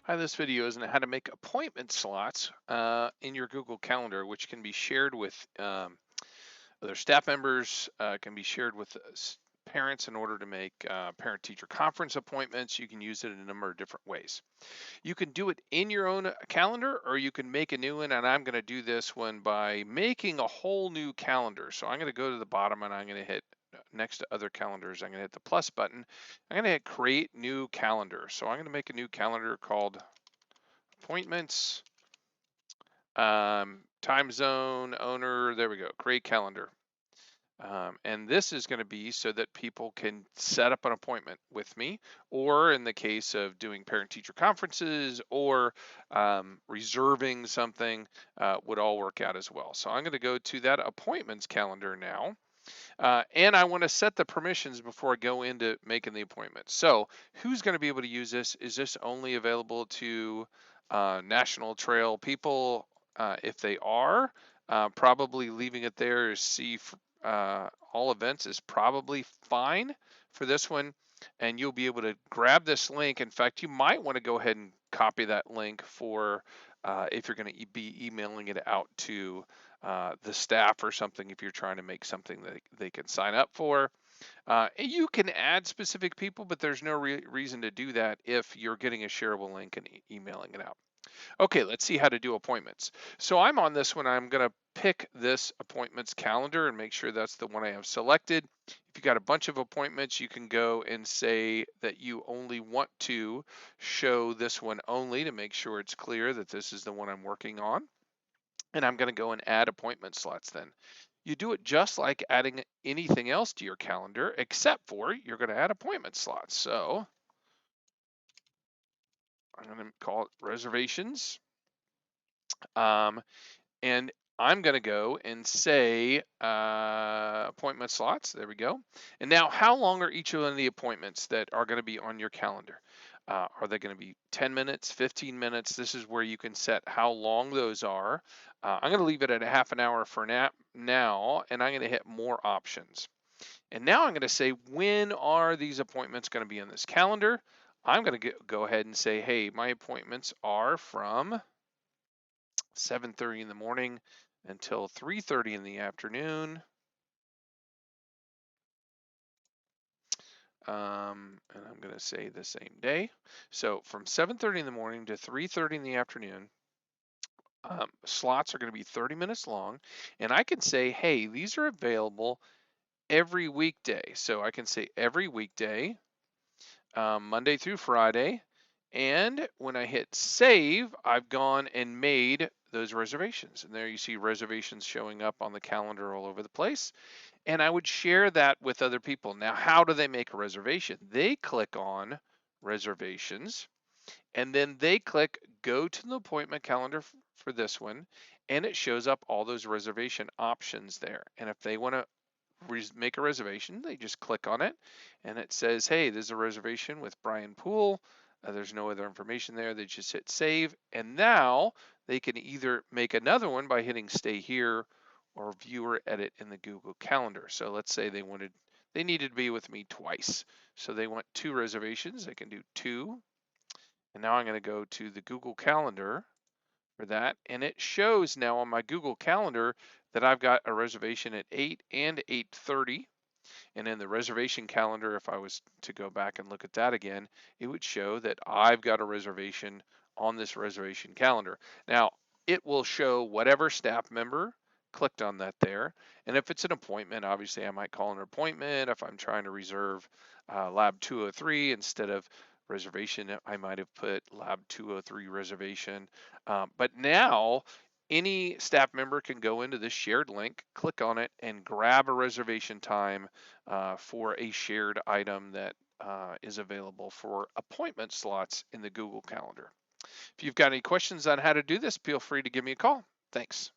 Hi, this video is on how to make appointment slots in your Google Calendar, which can be shared with other staff members, can be shared with parents in order to make parent-teacher conference appointments. You can use it in a number of different ways. You can do it in your own calendar, or you can make a new one, and I'm going to do this one by making a whole new calendar. So I'm going to go to the bottom and I'm going to hit next to other calendars, I'm going to hit the plus button. I'm going to hit create new calendar. So I'm going to make a new calendar called appointments, time zone, owner, there we go, create calendar. And this is going to be so that people can set up an appointment with me, or in the case of doing parent-teacher conferences or reserving something, would all work out as well. So I'm going to go to that appointments calendar now. And I want to set the permissions before I go into making the appointment. So who's going to be able to use this? Is this only available to National Trail people? If they are, probably leaving it there as see all events is probably fine for this one. And you'll be able to grab this link. In fact, you might want to go ahead and copy that link for if you're going to be emailing it out to the staff or something, if you're trying to make something that they can sign up for. And you can add specific people, but there's no reason to do that if you're getting a shareable link and emailing it out. Okay, let's see how to do appointments. So I'm on this one. I'm going to pick this appointments calendar and make sure that's the one I have selected. If you got a bunch of appointments, you can go and say that you only want to show this one only to make sure it's clear that this is the one I'm working on. And I'm going to go and add appointment slots then. You do it just like adding anything else to your calendar, except for you're going to add appointment slots. So I'm going to call it reservations. And I'm going to go and say appointment slots. There we go. And now, how long are each of the appointments that are going to be on your calendar? Are they going to be 10 minutes, 15 minutes? This is where you can set how long those are. I'm going to leave it at a half an hour for now, and I'm going to hit more options. And now I'm going to say, when are these appointments going to be in this calendar? I'm going to go ahead and say, hey, my appointments are from 7:30 in the morning until 3:30 in the afternoon. And I'm going to say the same day. So from 7:30 in the morning to 3:30 in the afternoon, slots are going to be 30 minutes long. And I can say, hey, these are available every weekday. So I can say every weekday, Monday through Friday. And when I hit save, I've gone and made those reservations. And there you see reservations showing up on the calendar all over the place. And I would share that with other people. Now, how do they make a reservation? They click on reservations, and then they click go to the appointment calendar for this one, and it shows up all those reservation options there. And if they want to make a reservation, they just click on it, and it says, hey, there's a reservation with Brian Poole. There's no other information there. They just hit save, and now they can either make another one by hitting stay here or view or edit in the Google Calendar. So let's say they needed to be with me twice. So they want 2 reservations. They can do 2. And now I'm going to go to the Google Calendar for that. And it shows now on my Google Calendar that I've got a reservation at 8 and 8:30. And in the reservation calendar, if I was to go back and look at that again, it would show that I've got a reservation on this reservation calendar. Now, it will show whatever staff member clicked on that there. And if it's an appointment, obviously I might call an appointment. If I'm trying to reserve lab 203 instead of reservation, I might have put lab 203 reservation. But now any staff member can go into this shared link, click on it, and grab a reservation time for a shared item that is available for appointment slots in the Google Calendar. If you've got any questions on how to do this, feel free to give me a call. Thanks.